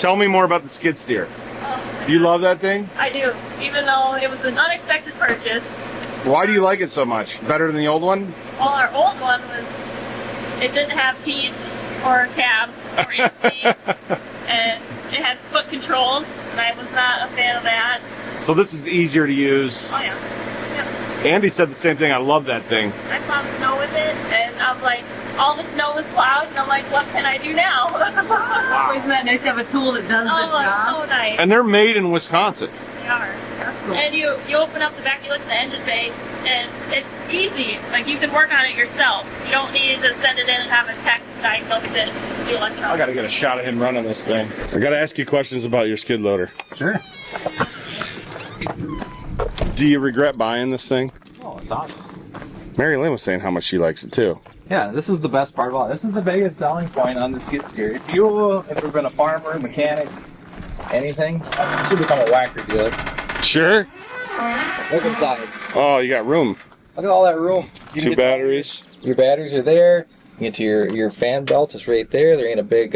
Tell me more about the skid steer. Do you love that thing? I do, even though it was an unexpected purchase. Why do you like it so much? Better than the old one? Well, our old one was, it didn't have heat or cab or AC, and it had foot controls, and I was not a fan of that. So this is easier to use. Oh yeah. Andy said the same thing. I love that thing. I plowed snow with it, and I'm like, all the snow was plowed, and I'm like, what can I do now? Wow. Isn't that nice to have a tool that does the job? So nice. And they're made in Wisconsin. They are. That's cool. And you open up the back, you look at the engine bay, and it's easy. Like, you can work on it yourself. You don't need to send it in and have a tech diagnose it, do electronics. I gotta get a shot of him running this thing. I gotta ask you questions about your skid loader. Sure. Do you regret buying this thing? Oh, it's awesome. Mary Lynn was saying how much she likes it too. Yeah, this is the best part of all. This is the biggest selling point on the skid steer. If you've been a farmer, mechanic, anything, you should become a Wacker dealer. Sure. Look inside. Oh, you got room. Look at all that room. You can Two get batteries. Your batteries are there. You get to your fan belt is right there. There ain't a big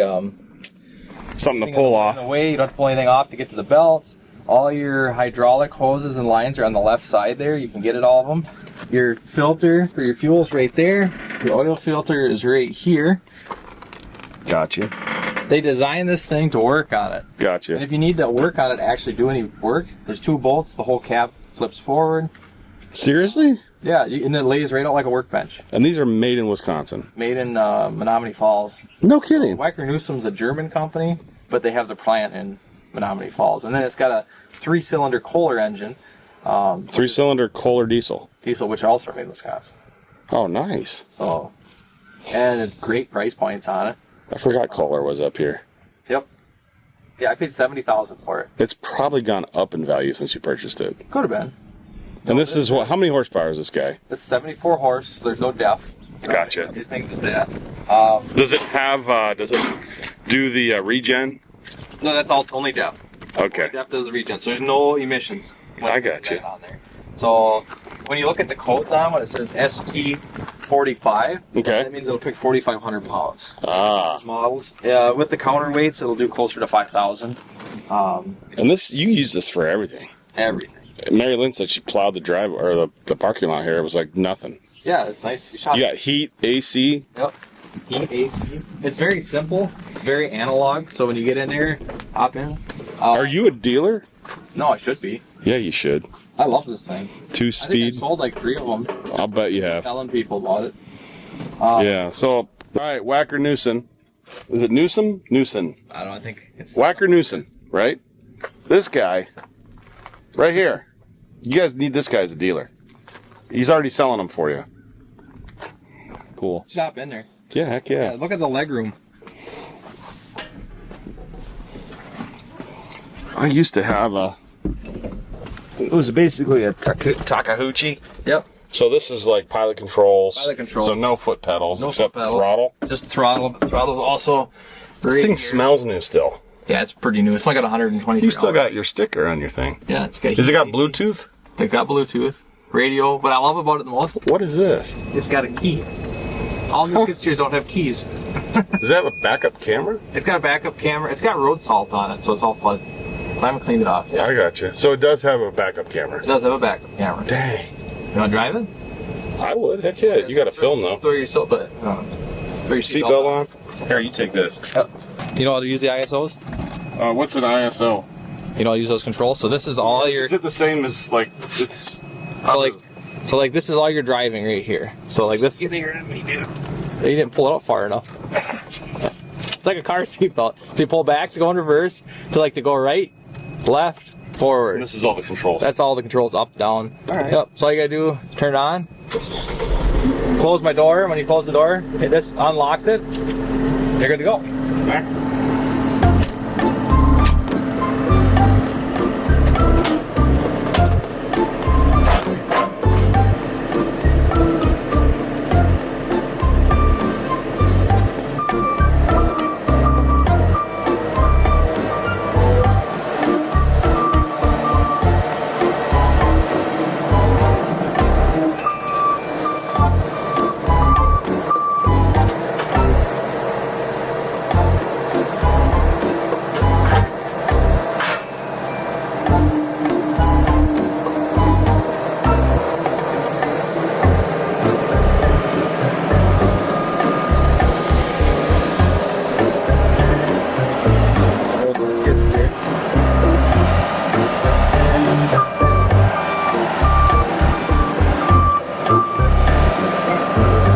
Something to pull off. in the way. You don't have to pull anything off to get to the belts. All your hydraulic hoses and lines are on the left side there. You can get it, all of them. Your filter for your fuel's right there. Your oil filter is right here. Gotcha. They designed this thing to work on it. And Gotcha. if you need to work on it, actually do any work, there's 2 bolts. The whole cap flips forward. Seriously? Yeah, and it lays right out like a workbench. And these are made in Wisconsin. Made in Menominee Falls. No kidding. Wacker Neuson's a German company, but they have the plant in Menominee Falls. And then it's got a 3-cylinder Kohler engine. 3-cylinder Kohler diesel. Diesel, which are also made in Wisconsin. Oh, nice. So, and great price points on it. I forgot Kohler was up here. Yep. Yeah, I paid $70,000 for it. It's probably gone up in value since you purchased it. Could have been. And this is what? How many horsepower is this guy? It's 74 horse. So there's no def. Gotcha. You think it's that? Does it have? Does it do the regen? No, that's all only def. Okay. Only def does the regen, so there's no emissions. I got you. On there. So when you look at the codes on it says ST45. Okay. That means it'll pick 4,500 pounds. Ah. Those models. With the counterweights, it'll do closer to 5,000. And this, you use this for everything. Everything. Mary Lynn said she plowed the drive or the parking lot here. It was like nothing. Yeah, it's nice. You got heat, AC. Yep. Heat, AC. It's very simple. It's very analog. So when you get in there, hop in. Are you a dealer? No, I should be. Yeah, you should. I love this thing. 2-speed. I think I sold like 3 of them. I'll bet you have. Telling people about it. Yeah. So, all right, Wacker Neuson. Is it Newsom? Neuson. I don't think it's Wacker Neuson, right? This guy, right here. You guys need this guy as a dealer. He's already selling them for you. Cool. shop in there. Yeah, heck yeah. Look at the leg room. I used to have a. It was basically a Takahauchi. Yep. So this is like pilot controls. Pilot control. So no foot pedals No except foot pedals. throttle. Just throttle. But the throttle's also This thing smells new still. Yeah, it's pretty new. It's only got 120. You still got your sticker on your thing. Yeah, it's got. Has it got Bluetooth? They've got Bluetooth, radio. What I love about it the most, What is this? it's got a key. All new skid steers don't have keys. Does it have a backup camera? It's got a backup camera. It's got road salt on it, so it's all fuzzy. So I haven't cleaned it off yet. I got you. So it does have a backup camera. It does have a backup camera. Dang. You want to drive it? I would. Heck yeah. You got to film though. Throw your seatbelt Seatbelt on. Here, you take this. Yep. You know how to use the ISOs? What's an ISO? You know how to use those controls? So this is all your... Is it the same as like? It's So like this is all your driving right here. So like this... Get here to me, dude. You didn't pull it up far enough. It's like a car seatbelt. So you pull back to go in reverse, to go right, left, forward. This is all the controls. That's all the controls, up, down. All right. Yep. So all you gotta do, turn it on. Close my door. When you close the door, hit this, unlocks it. You're good to go. this here.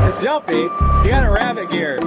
It's jumpy. You got a rabbit gear.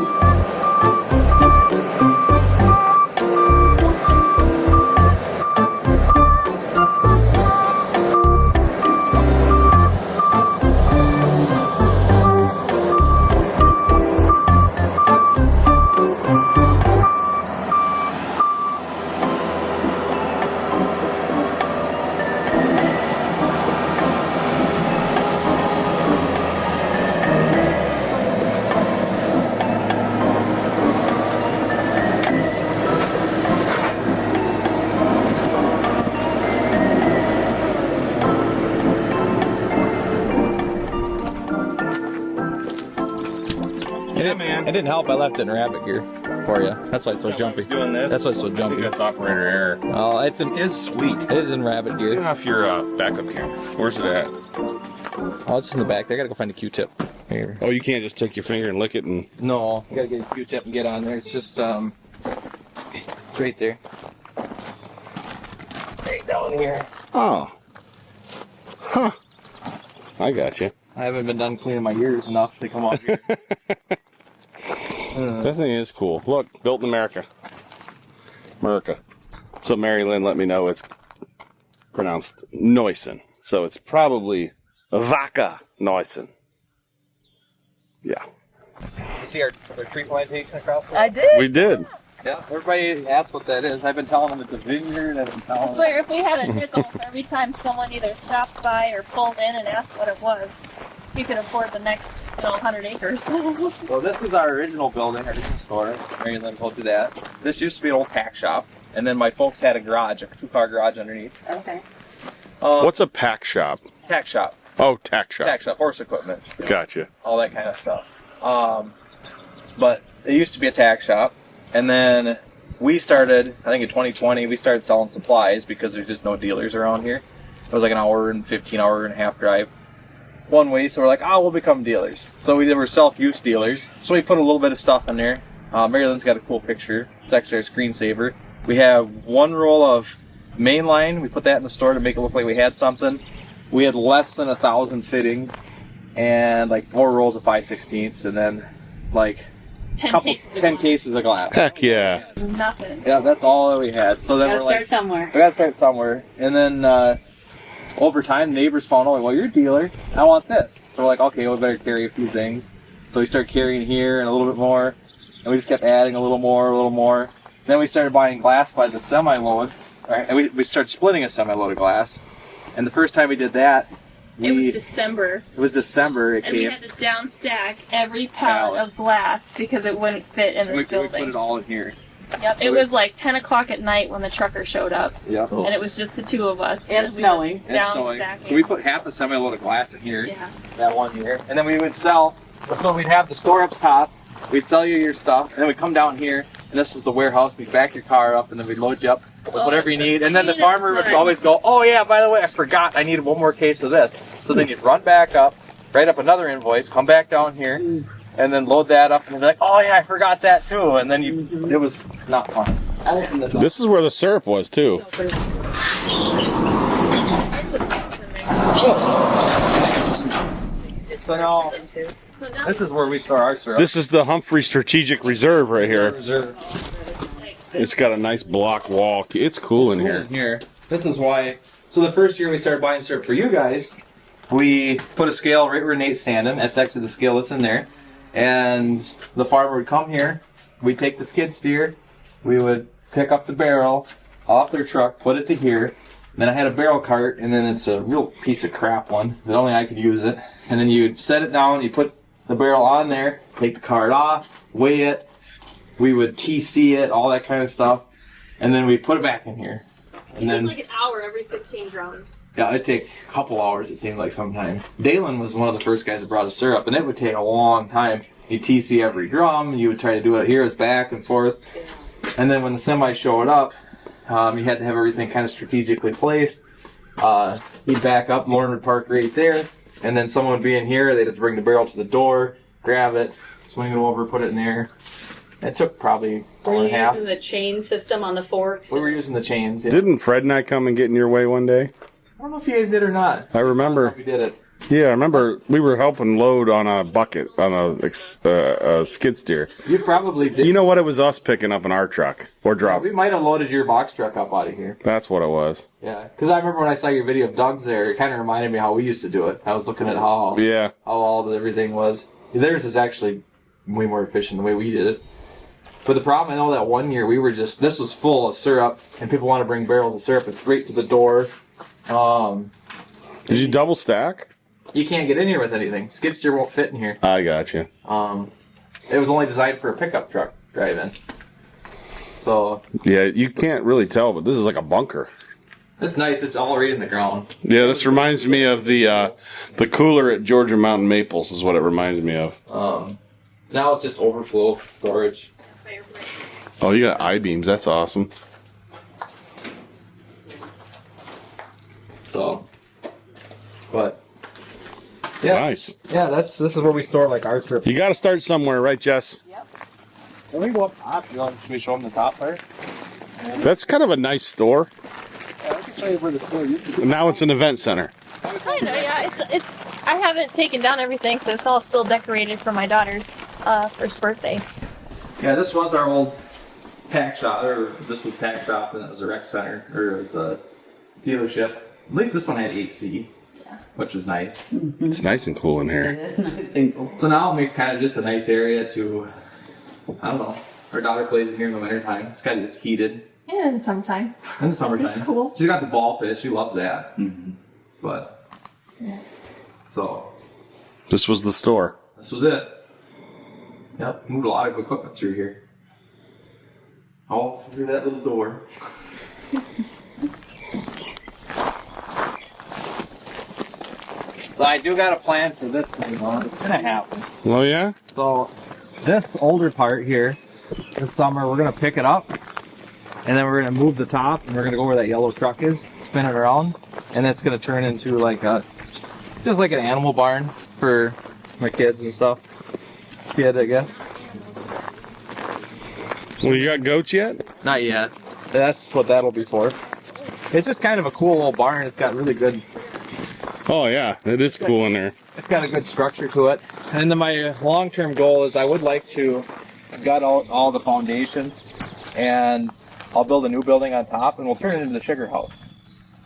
Man. It didn't help. I left it in rabbit gear for you. That's why it's so jumpy. Doing this. That's why it's so I jumpy. think that's operator error. Oh, it's sweet. It is in rabbit Get gear. off your backup camera. Where's it at? Oh, it's just in the back there. I gotta go find a Q-tip. Here. Oh, you can't just take your finger and lick it and. No, you gotta get a Q-tip and get on there. It's just it's right there. Right down here. Oh. Huh. I got you. I haven't been done cleaning my ears enough to come off here. That thing is cool. Look, built in America. America. So Mary Lynn let me know it's pronounced Neuson. So it's probably Wacker Neuson. Yeah. You see our tree plantation across there? I did. We did. Yeah, everybody asks what that is. I've been telling them it's a vineyard. I've been telling I them. swear, if we had a nickel for every time someone either stopped by or pulled in and asked what it was, we could afford the next, 100 acres. Well, this is our original building, our original store. Mary Lynn told you that. This used to be an old tack shop, and then my folks had a garage, a 2-car garage underneath. Okay. What's a pack shop? Tack shop. Oh, tack shop. Tack shop, horse equipment. Gotcha. All that kind of stuff. But it used to be a tack shop, and then we started, I think in 2020, we started selling supplies because there's just no dealers around here. It was like an hour and 15 and a half drive one way, so we're like, we'll become dealers. So we were self-use dealers. So we put a little bit of stuff in there. Mary Lynn's got a cool picture. It's actually our screensaver. We have one roll of mainline. We put that in the store to make it look like we had something. We had less than 1,000 fittings and like 4 rolls of 5/16, and then like 10 cases. 10 cases of glass. Heck yeah. Nothing. Yeah, that's all that we had. So then Gotta we're like, start somewhere. we gotta start somewhere. And then over time, neighbors found out, like, well, you're a dealer. I want this. So we're like, okay, we better carry a few things. So we started carrying here and a little bit more. And we just kept adding a little more, a little more. Then we started buying glass by the semi-load. Right? And we started splitting a semi-load of glass. And the first time we did that, It was December. It was December. It And we came. had to down stack every pallet of glass because it wouldn't fit in this We building. put it all in here. Yep. It was like 10 o'clock at night when the trucker showed up. Yep. And it was just the two of us. And we snowing. were And Down snowing. stacking. So we put half a semi-load of glass in here. Yeah. That one year. And then we would sell. So we'd have the store up top. We'd sell you your stuff. And then we'd come down here. And this was the warehouse. We'd back your car up. And then we'd load you up with whatever you need. And then the farmer would always go, oh yeah, by the way, I forgot I needed one more case of this. So then you'd run back up, write up another invoice, come back down here, and then load that up. And be like, oh yeah, I forgot that too. And then it was not fun. This is where the syrup was, too. So now, So now this is where we store our syrup. This is the Humphrey Strategic Reserve right here. Reserve. It's got a nice block wall. It's cool in Here. here. This is why. So the first year we started buying syrup for you guys, we put a scale right where Nate's standing. That's actually the scale that's in there. And the farmer would come here. We'd take the skid steer. We would pick up the barrel off their truck, put it to here. Then I had a barrel cart, and then it's a real piece of crap one, but only I could use it. And then you'd set it down, you put the barrel on there, take the cart off, weigh it. We would TC it, all that kind of stuff. And then we put it back in here. And then, like an hour every 15 drums. yeah, it'd take a couple hours, it seemed like sometimes. Dalen was one of the first guys that brought us syrup, and it would take a long time. You TC every drum, and you would try to do it here, it's back and forth. And then when the semi showed up, you had to have everything kind of strategically placed. He'd back up, Lauren would park right there, and then someone would be in here, they'd have to bring the barrel to the door, grab it, swing it over, put it in there. It took probably Were hour you and a half. using the chain system on the forks? We were using the chains. Yeah. Didn't Fred and I come and get in your way one day? I don't know if you guys did or not. I remember. We did it. Yeah, I remember we were helping load on a bucket on a skid steer. You probably did. You know what? It was us picking up in our truck or drop. We might have loaded your box truck up out of here. That's what it was. Yeah, because I remember when I saw your video of Doug's there, it kind of reminded me how we used to do it. I was looking at how all everything was. Theirs is actually way more efficient the way we did it. But the problem, I know that one year we were just, this was full of syrup, and people want to bring barrels of syrup straight to the door. Did you double stack? You can't get in here with anything. Skid steer won't fit in here. I got you. It was only designed for a pickup truck drive-in. So Yeah, you can't really tell, but this is like a bunker. it's nice. It's all right in the ground. Yeah, this reminds me of the cooler at Georgia Mountain Maples is what it reminds me of. Now it's just overflow storage. Oh, you got I-beams. That's awesome. So, but yeah, Nice. yeah. This is where we store like our trip. You got to start somewhere, right, Jess? Can we go up top? Should we show them the top there? That's kind of a nice store. Yeah, I can show you where the store used to be. Now it's an event center. I know, yeah. It's. I haven't taken down everything, so it's all still decorated for my daughter's first birthday. Yeah, this was our old tack shop, or this was tack shop, and it was a rec center, or it was the dealership. At least this one had AC, which was nice. It's nice and cool in here. It is nice and cool. So now it makes kind of just a nice area to, I don't know. Our daughter plays in here in the wintertime. It's heated. And sometime. In the summertime. It's cool. She's got the ball pit. She loves that. But, so, This was the store. this was it. Yep, moved a lot of equipment through here. All through that little door. So I do got a plan for this thing, though. It's gonna happen. Oh, yeah? So this older part here, this summer we're gonna pick it up, and then we're gonna move the top, and we're gonna go where that yellow truck is, spin it around, and it's gonna turn into like just like an animal barn for my kids and stuff. Kid, I guess. Well, you got goats yet? Not yet. That's what that'll be for. It's just kind of a cool little barn. It's got really good. Oh, yeah. It is cool in there. It's got a good structure to it. And then my long-term goal is I would like to gut out all the foundation, and I'll build a new building on top, and we'll turn it into the sugar house.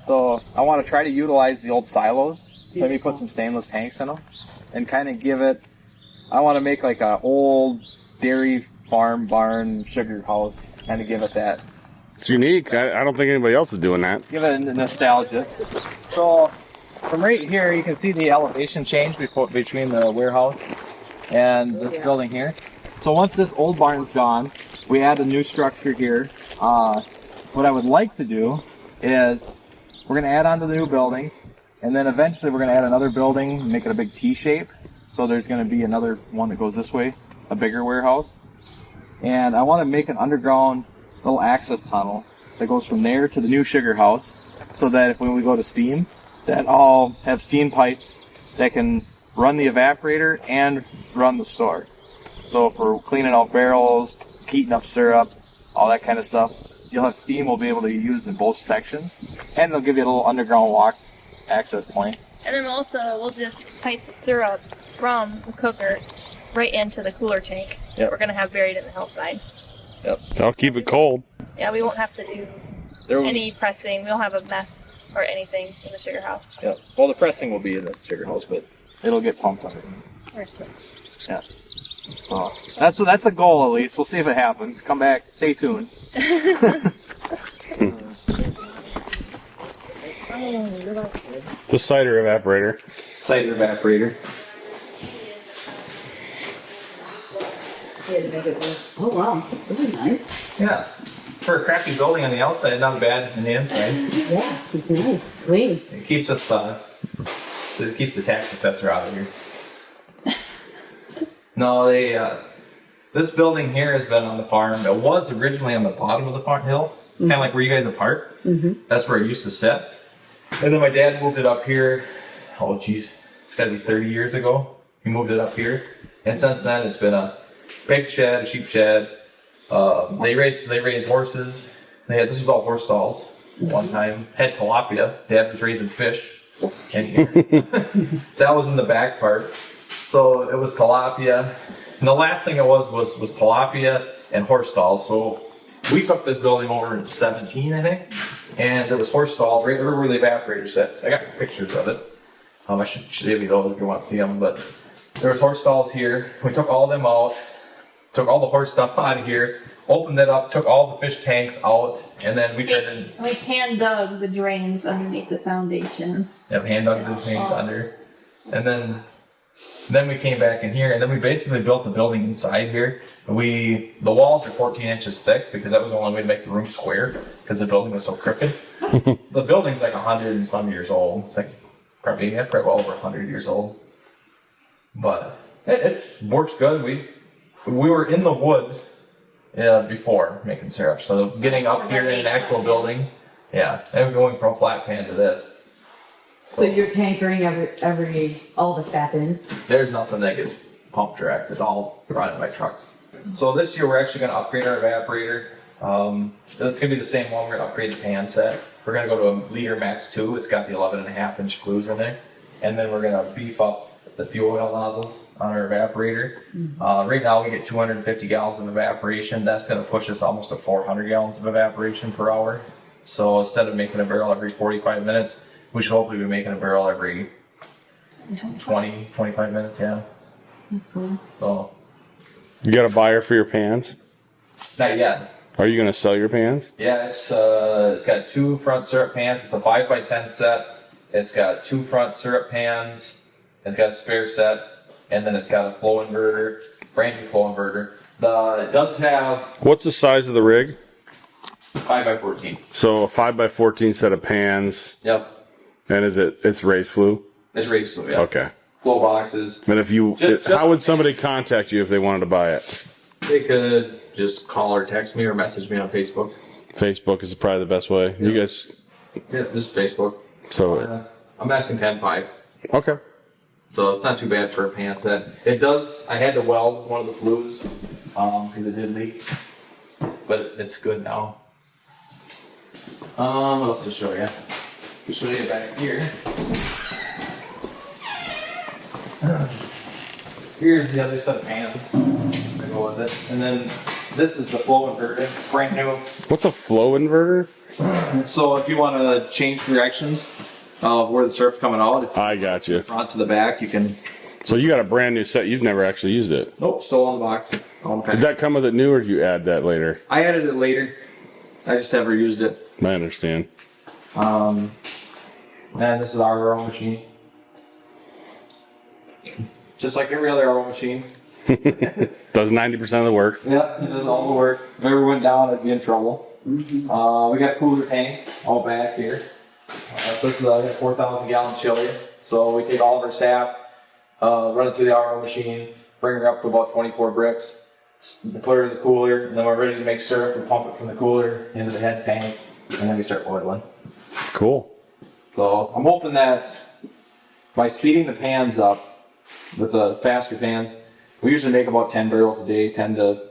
So I want to try to utilize the old silos. Maybe put some stainless tanks in them, and kind of give it. I want to make like a old dairy farm barn sugar house. Kind of give it that. It's unique. I don't think anybody else is doing that. Give it a nostalgia. So from right here, you can see the elevation change between the warehouse and this building here. So once this old barn's gone, we add a new structure here. What I would like to do is we're going to add on to the new building, and then eventually we're going to add another building, make it a big T shape. So there's going to be another one that goes this way, a bigger warehouse. And I want to make an underground little access tunnel that goes from there to the new sugar house, so that if when we go to steam, that all have steam pipes that can run the evaporator and run the store. So if we're cleaning out barrels, heating up syrup, all that kind of stuff, you'll have steam we'll be able to use in both sections, and they'll give you a little underground walk access point. And then also, we'll just pipe the syrup from the cooker right into the cooler tank that we're going to have buried in the hillside. Yep. I'll keep it cold. Yeah, we won't have to do any pressing. We don't have a mess or anything in the sugar house. Yep. Well, the pressing will be in the sugar house, but it'll get pumped under. Where's the... Yeah. So that's the goal, at least. We'll see if it happens. Come back. Stay tuned. The cider evaporator. Cider evaporator. Oh wow, really nice. Yeah. For a crappy building on the outside, not bad on the inside. Yeah, it's nice, clean. It keeps us, it keeps the tax assessor out of here. No, this building here has been on the farm. It was originally on the bottom of the farm hill, kind of like where you guys are parked. That's where it used to sit. And then my dad moved it up here. Oh, geez, it's got to be 30 years ago. He moved it up here, and since then it's been a pig shed, a sheep shed, They raised horses. This was all horse stalls. One time had tilapia. Dad was raising fish in here. That was in the back part. So it was tilapia. And the last thing it was tilapia and horse stalls. So we took this building over in 17, I think. And there was horse stalls right where the evaporator sits. I got pictures of it. I should give you those if you want to see them. But there was horse stalls here. We took all of them out. Took all the horse stuff out of here. Opened it up. Took all the fish tanks out. And then we turned in. We hand dug the drains underneath the foundation. Yep, hand dug the drains under. And then we came back in here, and then we basically built the building inside here. The walls are 14 inches thick because that was the only way to make the room square because the building was so crooked. The building's like 100 and some years old. It's like probably well over 100 years old. But it works good. We were in the woods before making syrup, so getting up here in an actual building, and going from flat pan to this. So you're tankering all the sap in? There's nothing that gets pump direct. It's all run by trucks. So this year we're actually going to upgrade our evaporator. It's going to be the same one. We're going to upgrade the pan set. We're going to go to a liter max 2. It's got the 11.5-inch flues in there. And then we're going to beef up the fuel oil nozzles on our evaporator. Right now we get 250 gallons of evaporation. That's going to push us almost to 400 gallons of evaporation per hour. So instead of making a barrel every 45 minutes, we should hopefully be making a barrel every 20, 25 minutes, yeah. That's cool. So. You got a buyer for your pans? Not yet. Are you going to sell your pans? Yeah, it's got 2 front syrup pans. It's a 5x10 set. It's got 2 front syrup pans. It's got a spare set. And then it's got a flow inverter, brand new flow inverter. It does have... What's the size of the rig? 5x14. So a 5x14 set of pans. Yep. And it's raised flue? It's raised flue, yeah. Okay. Flow boxes. And if you, how would somebody contact you if they wanted to buy it? They could just call or text me or message me on Facebook. Facebook is probably the best way. You guys. Yeah, just Facebook. So. I'm asking 10.5. Okay. So it's not too bad for a pan set. It does. I had to weld one of the flues because it did leak, but it's good now. What else to show you? I'll show you back here. Here's the other set of pans. I go with it, and then this is the flow inverter, brand new. What's a flow inverter? So if you want to change directions of where the syrup's coming out, I got you. Front to the back, you can. So you got a brand new set. You've never actually used it. Nope, still on the box. Did that come with it new, or did you add that later? I added it later. I just never used it. I understand. And this is our RO machine. Just like every other RO machine. Does 90% of the work. Yep, it does all the work. If it ever went down, I'd be in trouble. We got a cooler tank all back here. So this is a 4,000 gallon chiller. So we take all of our sap, run it through the RO machine, bring her up to about 24 bricks, put her in the cooler, and then we're ready to make syrup. We pump it from the cooler into the head tank, and then we start boiling. Cool. So I'm hoping that by speeding the pans up with the faster pans, we usually make about 10 barrels a day, 10 to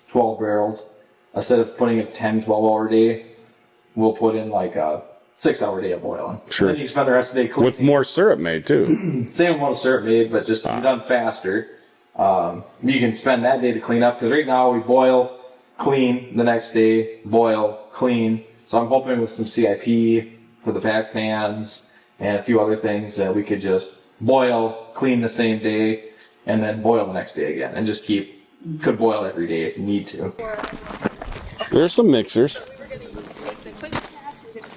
12 barrels. Instead of putting a 10, 12 hour day, we'll put in like a 6 hour day of boiling. Sure. And then you spend the rest of the day cleaning. With more syrup made too. Same amount of syrup made, but just done faster. You can spend that day to clean up, because right now we boil, clean the next day, boil, clean. So I'm hoping with some CIP for the pack pans and a few other things that we could just boil, clean the same day, and then boil the next day again, and just could boil every day if you need to. There's some mixers.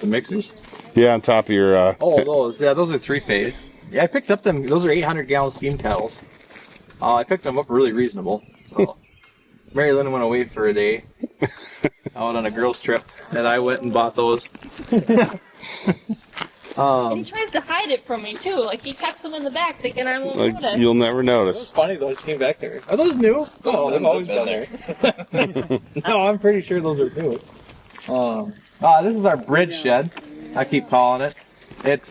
The mixers? Yeah, on top of your. Oh, those. Yeah, those are 3-phase. Yeah, I picked up them. Those are 800 gallon steam kettles. I picked them up really reasonable. So Mary Lynn went away for a day out on a girls' trip, and I went and bought those. And he tries to hide it from me too. Like he tucks them in the back, thinking I won't notice. You'll never notice. It's funny though. I just came back there. Are those new? Oh, they've always been there. No, I'm pretty sure those are new. This is our bridge shed. I keep calling it. It's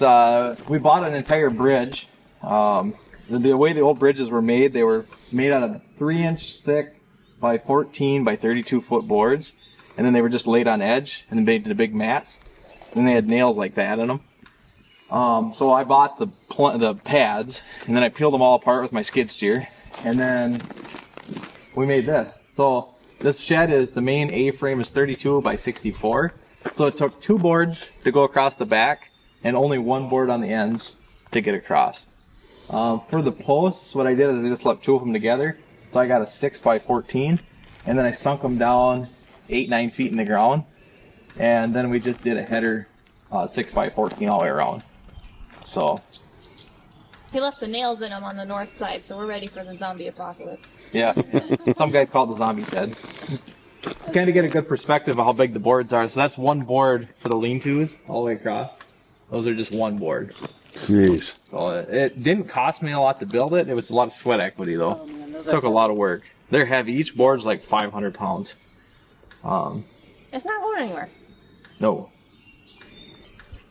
we bought an entire bridge. The way the old bridges were made, they were made out of 3-inch thick by 14 by 32 foot boards, and then they were just laid on edge and then made into big mats. And they had nails like that in them. So I bought the pads, and then I peeled them all apart with my skid steer, and then we made this. So this shed is, the main A-frame is 32 by 64. So it took 2 boards to go across the back and only 1 board on the ends to get across. For the posts, what I did is I just slapped 2 of them together. So I got a 6 by 14, and then I sunk them down 8-9 feet in the ground. And then we just did a header 6 by 14 all the way around. So He left the nails in them on the north side, so we're ready for the zombie apocalypse. yeah, some guys call it the zombie shed. Kind of get a good perspective of how big the boards are. So that's 1 board for the lean-tos all the way across. Those are just 1 board. Jeez. So it didn't cost me a lot to build it. It was a lot of sweat equity though. Oh, man, It took a lot of work. They're heavy. Each board's like 500 pounds. It's not going anywhere. No.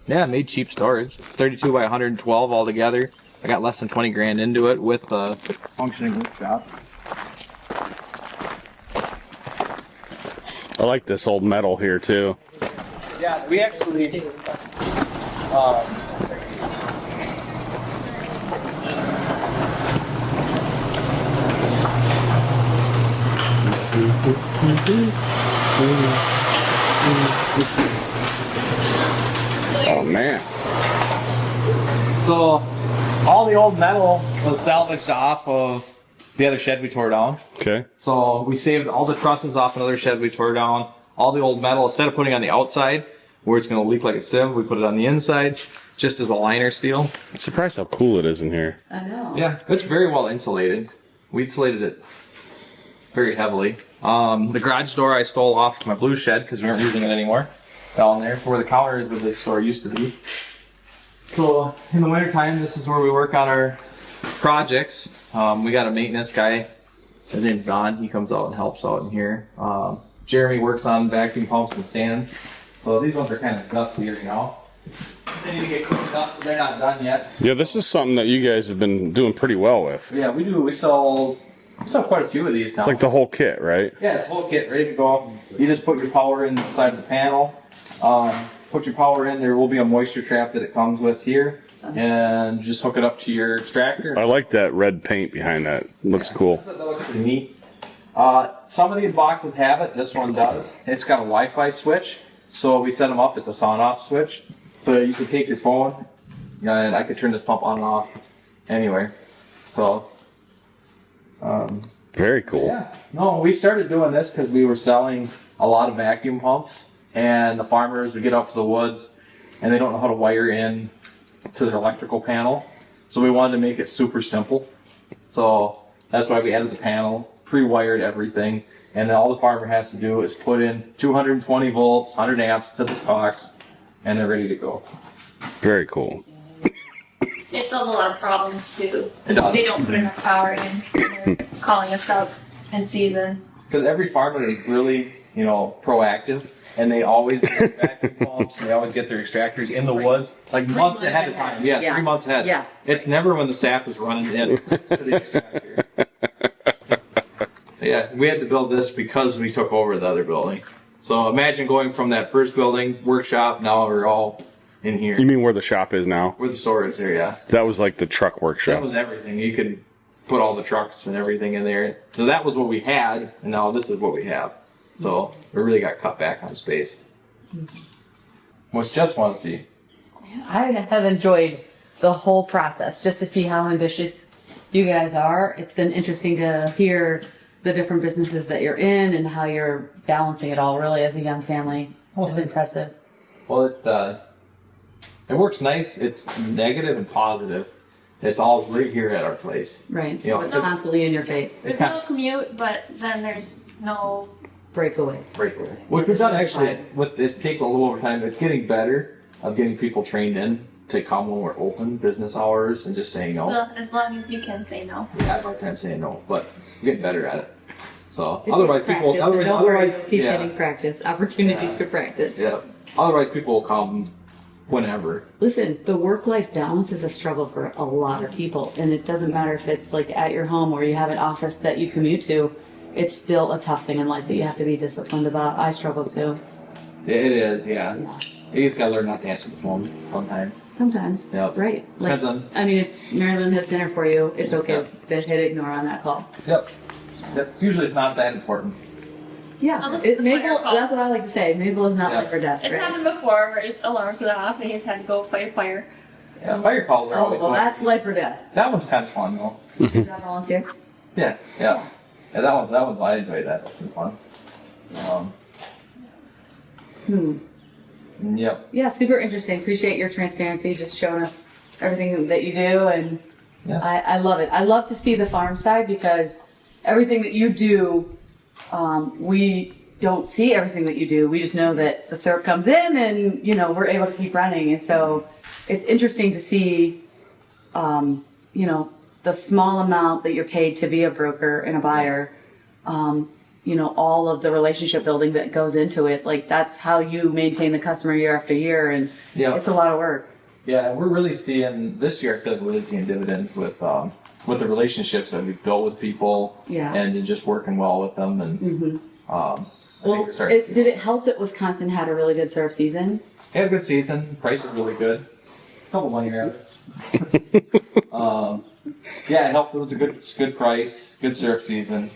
Yeah, made cheap storage. 32 by 112 altogether. I got less than 20 grand into it with the functioning workshop. I like this old metal here too. Yeah, we actually. Oh man. So, all the old metal was salvaged off of the other shed we tore down. Okay. So we saved all the trusses off another shed we tore down. All the old metal, instead of putting it on the outside, where it's going to leak like a sieve, we put it on the inside, just as a liner steel. I'm surprised how cool it is in here. I know. Yeah, it's very well insulated. We insulated it very heavily. The garage door I stole off my blue shed because we weren't using it anymore. Down there, where the counter is where the store used to be. So in the wintertime, this is where we work on our projects. We got a maintenance guy. His name's Don. He comes out and helps out in here. Jeremy works on vacuum pumps and stands. So these ones are kind of dusty right now. They need to get cleaned up, but they're not done yet. Yeah, this is something that you guys have been doing pretty well with. Yeah, we do. We sell quite a few of these now. It's like the whole kit, right? Yeah, it's a whole kit ready to go. You just put your power inside the panel. Put your power in. There will be a moisture trap that it comes with here, and just hook it up to your extractor. I like that red paint behind that. Looks cool. That looks pretty neat. Some of these boxes have it. This one does. It's got a Wi-Fi switch, so we set them up. It's a on-off switch, so you can take your phone, and I could turn this pump on and off anywhere. So. Very cool. Yeah. No, we started doing this because we were selling a lot of vacuum pumps, and the farmers would get out to the woods and they don't know how to wire in to their electrical panel. So we wanted to make it super simple. So that's why we added the panel, pre-wired everything, and then all the farmer has to do is put in 220 volts, 100 amps to the stocks, and they're ready to go. Very cool. It solves a lot of problems too. It does. They don't put enough power in. They're calling us up in season. Because every farmer is really, proactive, and they always get vacuum pumps, they always get their extractors in the woods, like months ahead of time. Yeah, Yeah. 3 months ahead. Yeah. It's never when the sap is running in to the extractor. So yeah, we had to build this because we took over the other building. So imagine going from that first building, workshop, now we're all in here. You mean where the shop is now? Where the store is there, yeah. That was like the truck That workshop. was everything. You could put all the trucks and everything in there. So that was what we had, and now this is what we have. So we really got cut back on space. What's Jess want to see? I have enjoyed the whole process just to see how ambitious you guys are. It's been interesting to hear the different businesses that you're in and how you're balancing it all really as a young family. It's impressive. Well, it works nice. It's negative and positive. It's all right here at our place. Right. You know, It's constantly in your face. There's no commute, but then there's no. Breakaway. Breakaway. Which we've done actually with this take a little over time. It's getting better of getting people trained in to come when we're open business hours and just saying no. Well, as long as you can say no. Yeah, I have a hard time saying no, but we're getting better at it. So It otherwise takes people, practice, and don't worry, otherwise, keep yeah, getting practice, opportunities to practice. yeah. Otherwise people will come whenever. Listen, the work-life balance is a struggle for a lot of people, and it doesn't matter if it's like at your home or you have an office that you commute to. it's still a tough thing in life that you have to be disciplined about. I struggle too. It is, yeah. Yeah. You just gotta learn not to answer the phone sometimes. Sometimes. Yep. Right. Like, Depends on. I mean, if Marilyn has dinner for you, it's okay Yep. to hit ignore on that call. Yep. That's usually not that important. Yeah. Unless It, it's a fire Mabel, call. that's what I like to say. Mabel is not Yeah. life or death. It's Right? happened before where his alarms went off and he's had to go fight a fire. Yeah, fire calls are Oh, always well, fun. that's life or death. That one's kind of fun though. Is that volunteer? Yeah, yeah. Yeah, that one's I enjoyed that. That was fun. Yep. Yeah, super interesting. Appreciate your transparency, just showing us everything that you do, and Yeah. I love it. I love to see the farm side because everything that you do, we don't see everything that you do. We just know that the syrup comes in, and we're able to keep running. And so it's interesting to see, the small amount that you're paid to be a broker and a buyer. All of the relationship building that goes into it. Like, that's how you maintain the customer year after year, and Yeah. it's a lot of work. Yeah, we're really seeing this year. I feel like we're really seeing dividends with the relationships that we've built with people, Yeah. and just working well with them. And I think Well, we're starting. did it help that Wisconsin had a really good syrup season? Had a good season. Price is really good. Couple money rabbits. Yeah, it helped. It was a good price, good syrup season.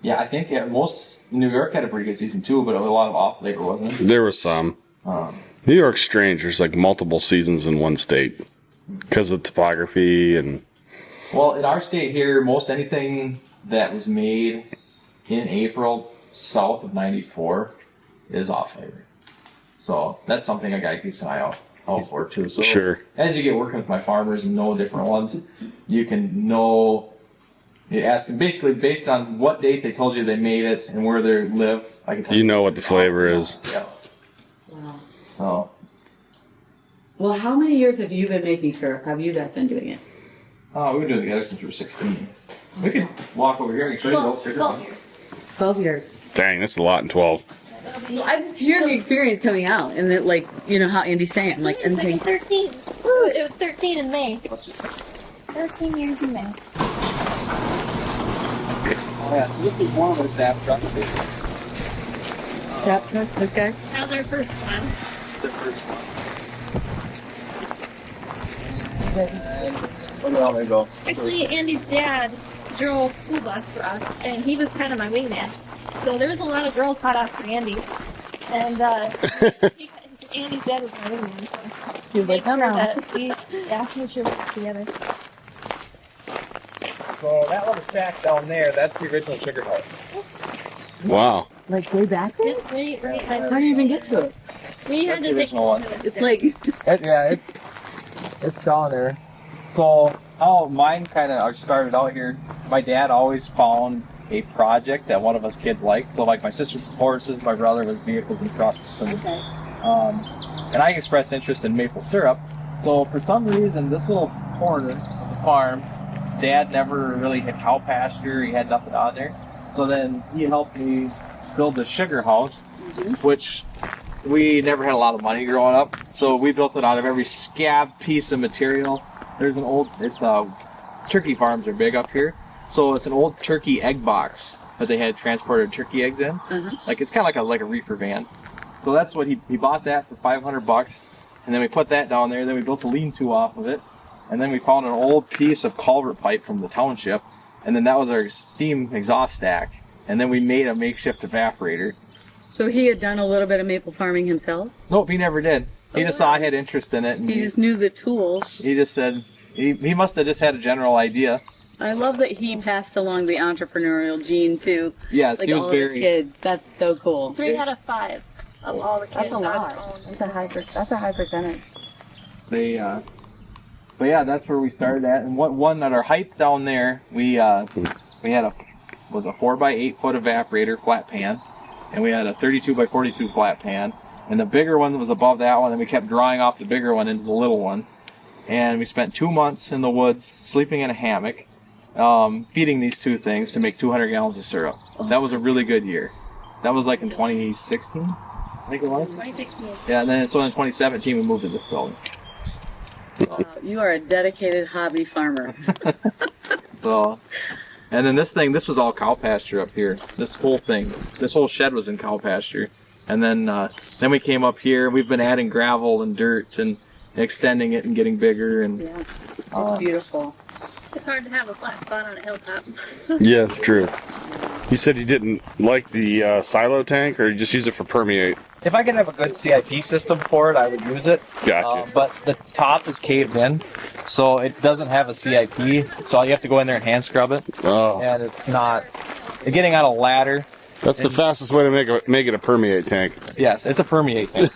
Yeah, I think most New York had a pretty good season too, but a lot of off labor, wasn't it? There was some. New York's strange. There's like multiple seasons in one state because of topography and. Well, in our state here, most anything that was made in April south of 94 is off labor. So that's something a guy keeps an eye out for too. So Sure. as you get working with my farmers and know different ones, you can know. You ask them basically based on what date they told you they made it and where they live. I can tell You know what the flavor is. Yeah. Wow. So Well, how many years have you been making syrup? Have you guys been doing it? we've been doing it together since we were 16. We can walk over here and show you the old sticker. 12 years. 12 years. Dang, that's a lot in 12. Well, I just hear the experience coming out, and that, like, how Andy's saying, like, It's anything. 13. Woo, it was 13 in May. 13 years in May. Oh yeah, this is one of our sap trucks. Trap truck, this guy? That was our first one. The first one. Look at how they go. Actually, Andy's dad drove school bus for us, and he was kind of my wingman. So there was a lot of girls hot after Andy. And Andy's dad was my wingman. So He was like, make no, sure no. that we make sure we work together. So that little shack down there, that's the original sugar house. Wow. Like, way back there? Just right How do you even get to it? We had That's to the take original one. It's like, It's down there. So how mine kind of started out here, my dad always found a project that one of us kids liked. So like my sister was horses, my brother was vehicles and trucks, and I expressed interest in maple syrup. So for some reason, this little corner of the farm, Dad never really had cow pasture. He had nothing on there. So then he helped me build the sugar house, which we never had a lot of money growing up. So we built it out of every scab piece of material. There's turkey farms are big up here. So it's an old turkey egg box that they had transported turkey eggs in. Like it's kind of like a reefer van. So that's what he bought that for $500, and then we put that down there. Then we built a lean-to off of it, and then we found an old piece of culvert pipe from the township, and then that was our steam exhaust stack. And then we made a makeshift evaporator. so he had done a little bit of maple farming himself? Nope, he never did. He just saw I had interest in it, and He just knew the tools. he just said he must have just had a general idea. I love that he passed along the entrepreneurial gene to Yes, like he was all of his very. kids. That's so cool. 3 out of 5 of all the kids. That's a lot. on their own. That's a high percentage. But yeah, that's where we started at. And one at our height down there, we had a 4x8 foot evaporator flat pan, and we had a 32 by 42 flat pan, and the bigger one was above that one, and we kept drawing off the bigger one into the little one. And we spent 2 months in the woods sleeping in a hammock, feeding these two things to make 200 gallons of syrup. That was a really good year. That was like in 2016, I think it was. 2016. Yeah, and then in 2017 we moved to this building. You are a dedicated hobby farmer. So, And then this was all cow pasture up here. This whole thing, this whole shed was in cow pasture. And then we came up here. We've been adding gravel and dirt and extending it and getting bigger. And Yeah, it's beautiful. It's hard to have a flat spot on a hilltop. Yeah, it's true. You said you didn't like the silo tank, or you just use it for permeate? if I could have a good CIP system for it, I would use it. Gotcha. But the top is caved in, so it doesn't have a CIP. So you have to go in there and hand scrub it. Oh. And it's not getting on a ladder. That's the fastest way to make it a permeate tank. Yes, it's a permeate tank.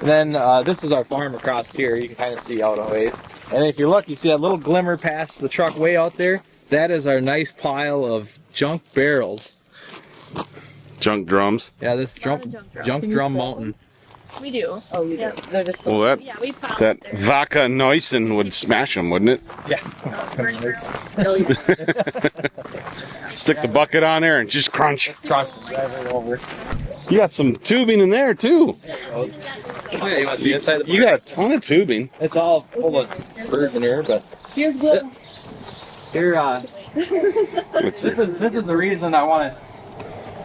Then this is our farm across here. You can kind of see out a ways. And if you look, you see that little glimmer past the truck way out there? That is our nice pile of junk barrels. Junk drums. Yeah, this junk drum mountain. We do. Oh, you Yeah. do. They're just Well, that Yeah, we piled that there. Wacker Neuson would smash them, wouldn't it? Yeah. Burning barrels. Stick the bucket on there and just crunch. Drive it over. You got some tubing in there too. Oh yeah, you want to see inside the You got a ton of tubing. It's all full of birds in here, but Here's Will. here, Let's see. this is the reason I want to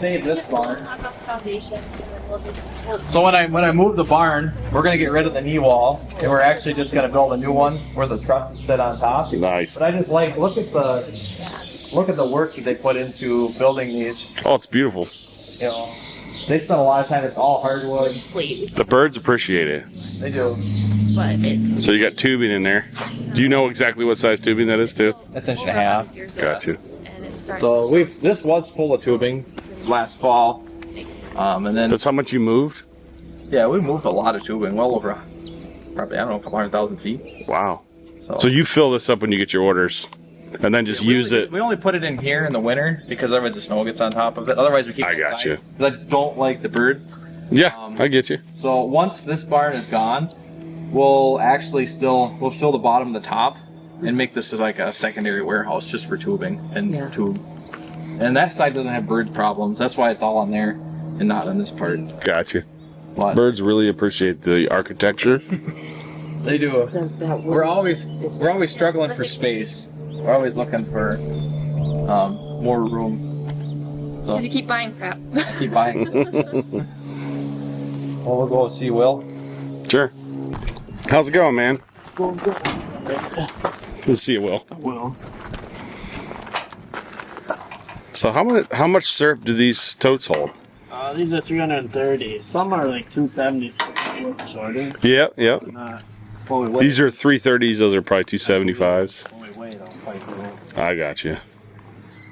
save this barn. Knock off the foundation, and then we'll just- So when I move the barn, we're gonna get rid of the knee wall, and we're actually just gonna build a new one where the trusses sit on top. Nice. But I just like look at the work that they put into building these. Oh, it's beautiful. You know, they spend a lot of time. It's all hardwood. The birds appreciate it. They do. But it's So you got tubing in there. Do you know exactly what size tubing that is too? That's inch and a half. Got you. And it's starting. So this was full of tubing last fall, and then That's how much you moved? yeah, we moved a lot of tubing, well over probably I don't know a couple 100,000 feet. Wow. So you fill this up when you get your orders, and then just use it. We only put it in here in the winter because otherwise the snow gets on top of it. Otherwise we keep it I got inside, you. 'cause I don't like the bird. Yeah, I get you. So once this barn is gone, we'll actually we'll fill the bottom and the top and make this as like a secondary warehouse just for tubing and Yeah. tube. And that side doesn't have bird problems. That's why it's all on there and not on this part. Got you. But Birds really appreciate the architecture. they do. that We're always struggling for space. We're always looking for more room. So Because you keep buying crap. keep buying. Well, we'll go see Will. Sure. How's it going, man? Going good. Good to see you, Will. Well, So how much syrup do these totes hold? these are 330. Some are like 270, so it's a little shorter. Yep. Fully weight. These are 330s. Those are probably 275s. Fully weight, I'll fight for it. I got you.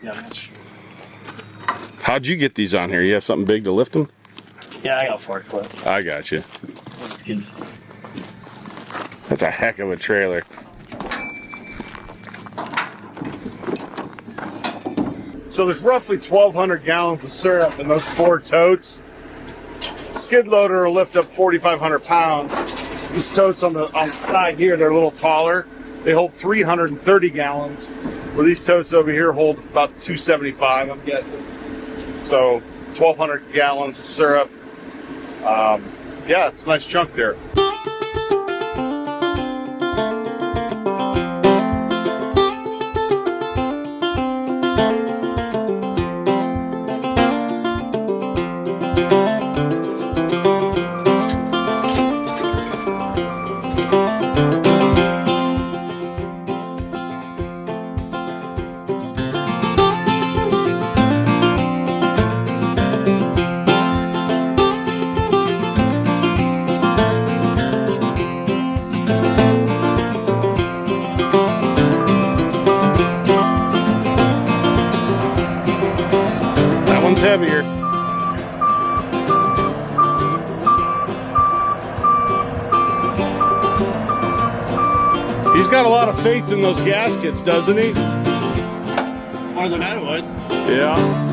Yeah, that's true. How'd you get these on here? You have something big to lift them? Yeah, I got forklift. I got you. Let's get That's a heck of a trailer. So there's roughly 1,200 gallons of syrup in those 4 totes. Skidloader will lift up 4,500 pounds. These totes on the side here, they're a little taller. They hold 330 gallons, where these totes over here hold about 275, I'm guessing. So 1,200 gallons of syrup. Yeah, it's a nice chunk there. That one's heavier. He's got a lot of faith in those gaskets, doesn't he? more than I would. Yeah.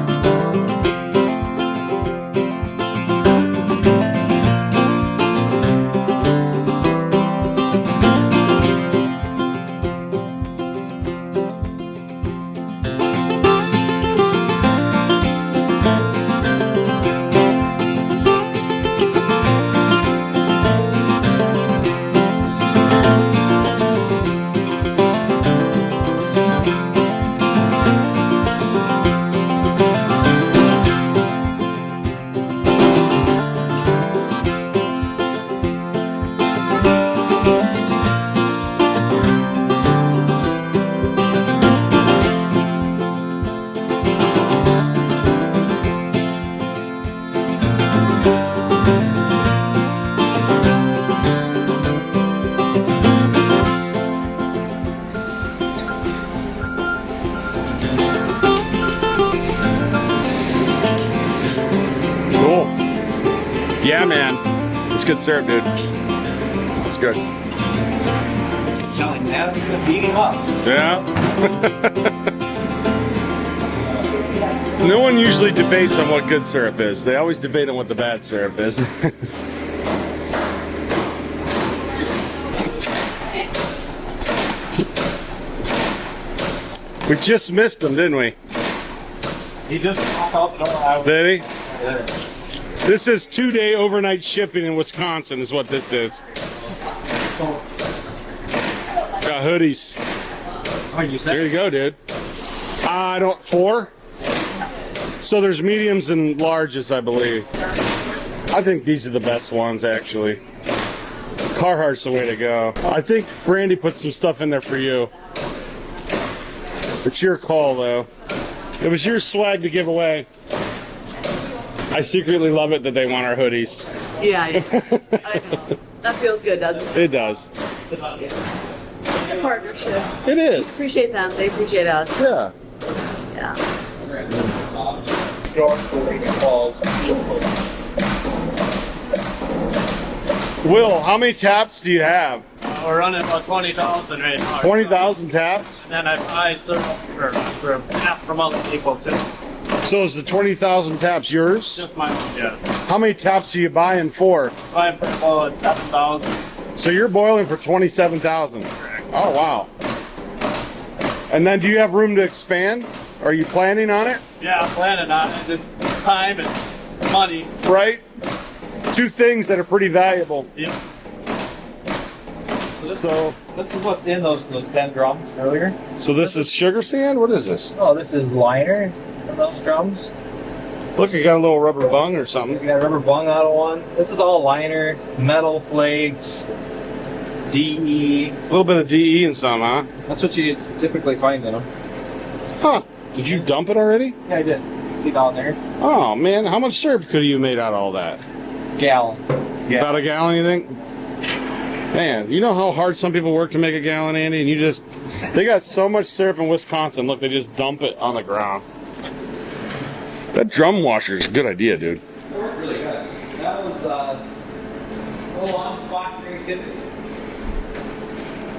Yeah, man. It's good syrup, dude. It's good. Telling Adam he's gonna beat him up. Yeah. No one usually debates on what good syrup is. They always debate on what the bad syrup is. We just missed him, didn't we? He just walked out the door. Did he? This is 2-day overnight shipping in Wisconsin is what this is. Got hoodies. Oh, you said There you go, dude. I don't, 4? So there's mediums and larges, I believe. I think these are the best ones, actually. Carhartt's the way to go. I think Brandy put some stuff in there for you. It's your call, though. It was your swag to give away. I secretly love it that they want our hoodies. Yeah, I know. That feels good, doesn't it? It does. It's a partnership. It is. Appreciate them. They appreciate us. Yeah. Yeah. Will, how many taps do you have? We're running about 20,000 right now. 20,000 taps? And I buy syrup snap from other people too. So is the 20,000 taps yours? Just my own, yes. How many taps are you buying for? Buying for about 7,000. So you're boiling for 27,000. Correct. Oh, wow. And then do you have room to expand? Are you planning on it? Yeah, I'm planning on it. Just time and money. Right? 2 things that are pretty valuable. Yep. So this is what's in those 10 drums earlier. So this is sugar sand? What is this? Oh, this is liner in those drums. Look, you got a little rubber bung or something. We got a rubber bung out of one. This is all liner, metal flakes, DE. A little bit of DE and some, huh? That's what you typically find in them. Huh. Did you dump it already? Yeah, I did. See down there? Oh, man. How much syrup could you have made out of all that? Gallon. Yeah. About a gallon, you think? Man, you know how hard some people work to make a gallon, Andy? And you just... They got so much syrup in Wisconsin. Look, they just dump it on the ground. That drum washer is a good idea, dude. It worked really good. That was a little on-spot creativity.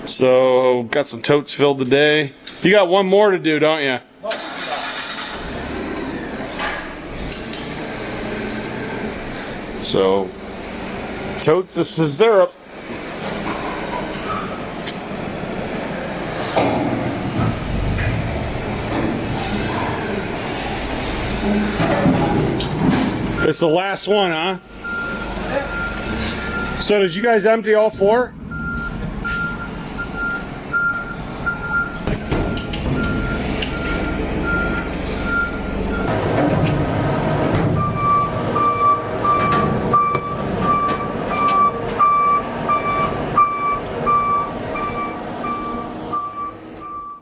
So, got some totes filled today. You got one more to do, don't you? So, totes of syrup. It's the last one, huh? So did you guys empty all 4?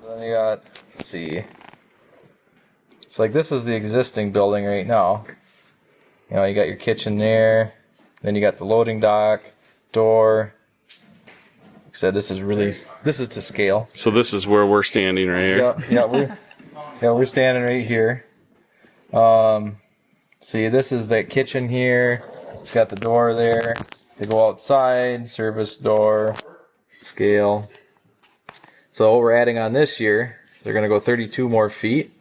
Then you got, let's see. It's like this is the existing building right now. You know, you got your kitchen there, then you got the loading dock, door. Like I said, this is to scale. So this is where we're standing right here. We're standing right here. See, this is that kitchen here. It's got the door there. They go outside, service door, scale. So what we're adding on this year, they're gonna go 32 more feet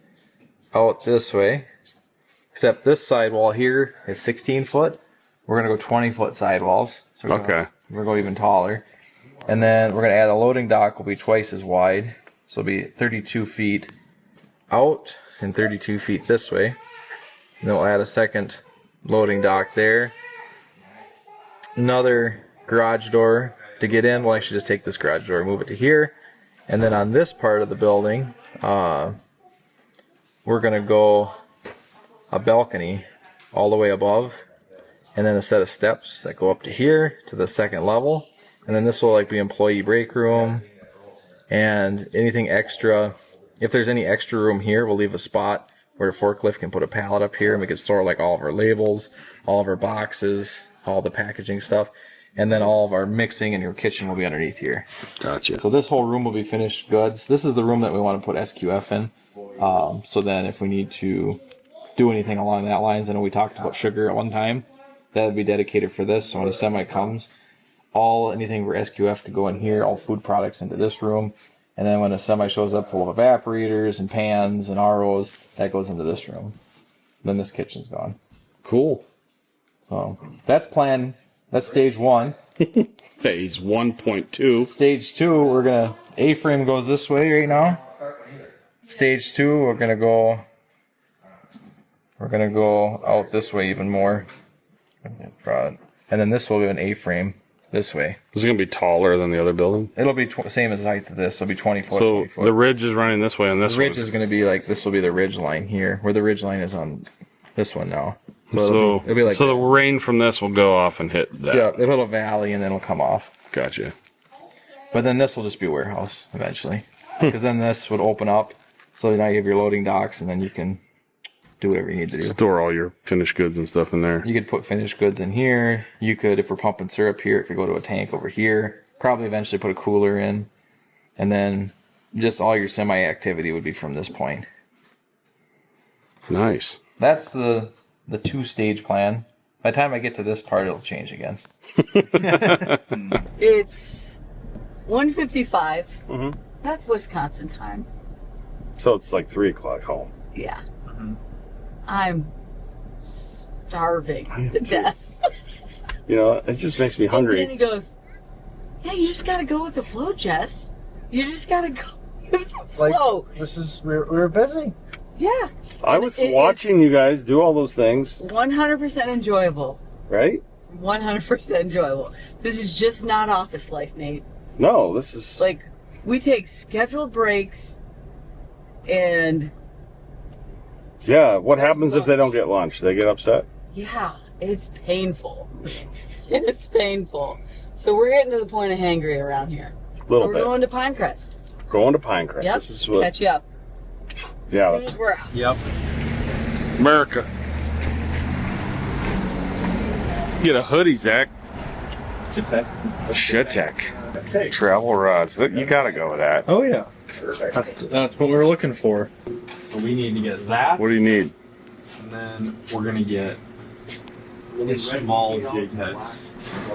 out this way. Except this sidewall here is 16 foot. We're gonna go 20 foot sidewalls. So we're gonna go even taller. And then we're gonna add a loading dock will be twice as wide. So it'll be 32 feet out and 32 feet this way. And then we'll add a second loading dock there. Another garage door to get in. We'll actually just take this garage door, move it to here. And then on this part of the building, we're gonna go a balcony all the way above, and then a set of steps that go up to here to the second level, and then this will like be employee break room and anything extra. If there's any extra room here, we'll leave a spot where a forklift can put a pallet up here and we can store like all of our labels, all of our boxes, all the packaging stuff, and then all of our mixing and your kitchen will be underneath here. Gotcha. So this whole room will be finished goods. This is the room that we want to put SQF in. So then if we need to do anything along that lines, I know we talked about sugar at one time. that would be dedicated for this. So when a semi comes, anything for SQF could go in here, all food products into this room. And then when a semi shows up full of evaporators and pans and ROs, that goes into this room. Then this kitchen's gone. Cool. So that's plan. That's stage 1. Phase 1.2. Stage 2, we're gonna A-frame goes this way right now. Stage 2, we're gonna go out this way even more. And then this will be an A-frame this way. Is it gonna be taller than the other building? It'll be same as the height of this. It'll be 20 foot. So 20 foot. the ridge is running this way, and this The ridge is going to be like, this will be the ridge line here, where the ridge line is on this one now. So it'll be like the rain from this will go off and hit that. yeah, a little valley, and then it'll come off. Gotcha. But then this will just be a warehouse eventually, because then this would open up. So now you have your loading docks, and then you can do whatever you need to do. Store all your finished goods and stuff in there. You could put finished goods in here. You could, if we're pumping syrup here, it could go to a tank over here. Probably eventually put a cooler in, and then just all your semi activity would be from this point. Nice. That's the 2-stage plan. By the time I get to this part, it'll change again. It's 1:55. Mhm. That's Wisconsin time. So it's like 3 o'clock home. Yeah. I'm starving to death. You know, it just makes me And hungry. then he goes, "Yeah, you just gotta go with the flow, Jess. You just gotta go with the flow." We're busy. Yeah. I was watching you guys do all those things, 100% enjoyable. right? 100% enjoyable. This is just not office life, Nate. No, this is Like, we take scheduled breaks, and yeah. What happens if they don't get lunch? They get upset. yeah, it's painful. It's painful. So we're getting to the point of hangry around here. Little So we're bit. going to Pinecrest. Going to Pinecrest. Yep. This is what. Catch you up. Yeah, As soon as that's we're out. Yep. America. Get a hoodie, Zach. Chetek. A Chetek. Travel rods. You gotta go with that. Oh yeah. That's what we're looking for. We need to get that, What do you need? and then we're gonna get really small jig heads.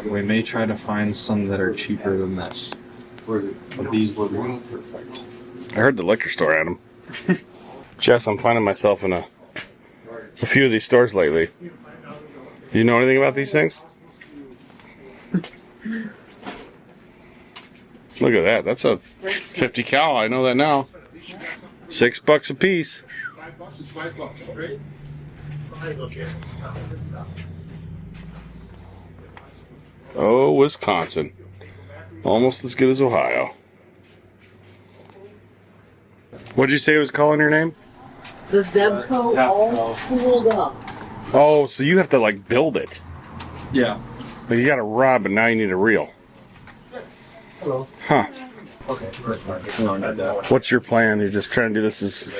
We may try to find some that are cheaper than this, but these would work perfect. I heard the liquor store at them. Jess, I'm finding myself in a few of these stores lately. Do you know anything about these things? Look at that. That's a 50 cal. I know that now. $6 a piece. $5 is $5, right? Okay. Oh, Wisconsin. Almost as good as Ohio. What'd you say it was calling your name? The Zebco all spooled up. Oh, so you have to like build it. Yeah. But you got a rod, but now you need a reel. Hello. Huh. Okay. No, not that. What's your plan? You're just trying to do this as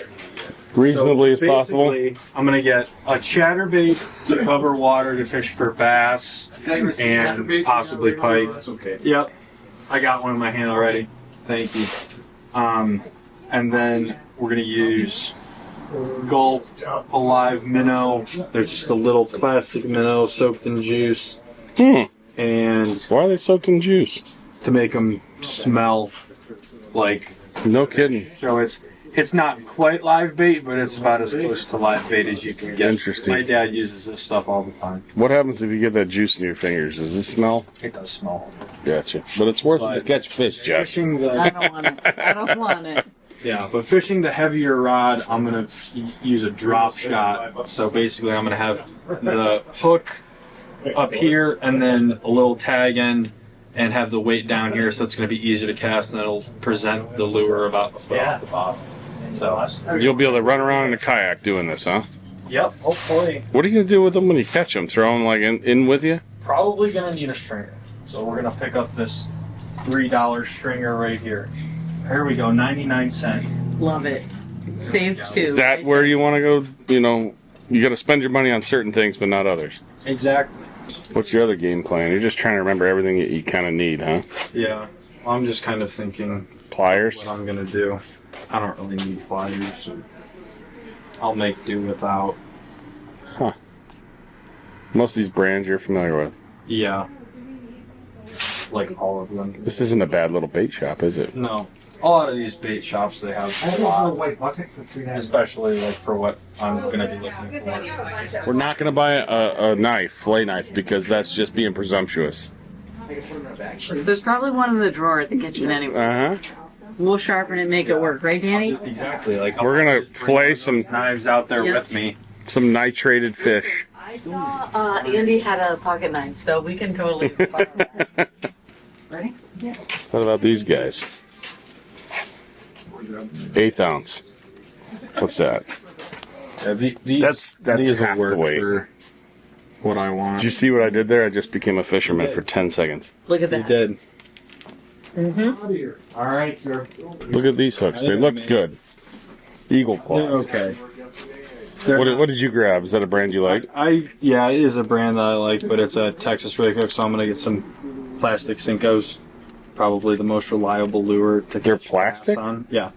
reasonably as possible? Basically, I'm gonna get a chatterbait to cover water to fish for bass and possibly pike. Yep. I got one in my hand already. Thank you. And then we're gonna use Gulp Alive minnow. There's just a little plastic minnow soaked in juice. And Why are they soaked in juice? to make them smell like, No kidding. so it's not quite live bait, but it's about as close to live bait as you can get. Interesting. My dad uses this stuff all the time. What happens if you get that juice in your fingers? Does it smell? It does smell. Gotcha. But it's worth it to But catch fish, Jess. Fishing I the don't want it. I don't want it. yeah, but fishing the heavier rod, I'm gonna use a drop shot. So basically, I'm gonna have the hook up here and then a little tag end, and have the weight down here, so it's gonna be easier to cast, and it'll present the lure about the foot off the bottom. So You'll be able to run around in a kayak doing this, huh? yep, hopefully. What are you going to do with them when you catch them? Throw them like in with you? Probably gonna need a stringer. So we're gonna pick up this $3 stringer right here. Here we go, 99¢. Love it. Save two. Is that where you want to go? You know, you got to spend your money on certain things, but not others. Exactly. What's your other game plan? You're just trying to remember everything that you kind of need, huh? Yeah. I'm just kind of thinking Pliers? what I'm gonna do. I don't really need pliers. I'll make do without. Huh. Most of these brands you're familiar with. Yeah. Like all of them. This isn't a bad little bait shop, is it? No. A lot of these bait shops, they have a lot, especially like for what I'm gonna be looking for. We're not going to buy a knife, fillet knife, because that's just being presumptuous. There's probably one in the drawer at the kitchen anyway. Uh-huh. We'll sharpen it, make it work, right, Danny? Exactly. Like We're going to fillet some knives out there Yep. with me. some nitrated fish. I saw Andy had a pocket knife, so we can totally. Ready? What about these guys? 1/8 ounce. What's that? Yeah, That's these will half the work weight. for what I want. Did you see what I did there? I just became a fisherman for 10 seconds. Look at You that. did. All right, sir. Look at these hooks. They looked good. Eagle claws. Okay. What did you grab? Is that a brand you like? Yeah, it is a brand that I like, but it's a Texas rig hook, so I'm gonna get some plastic Cincos. Probably the most reliable lure to They're catch plastic? bass on. Yeah.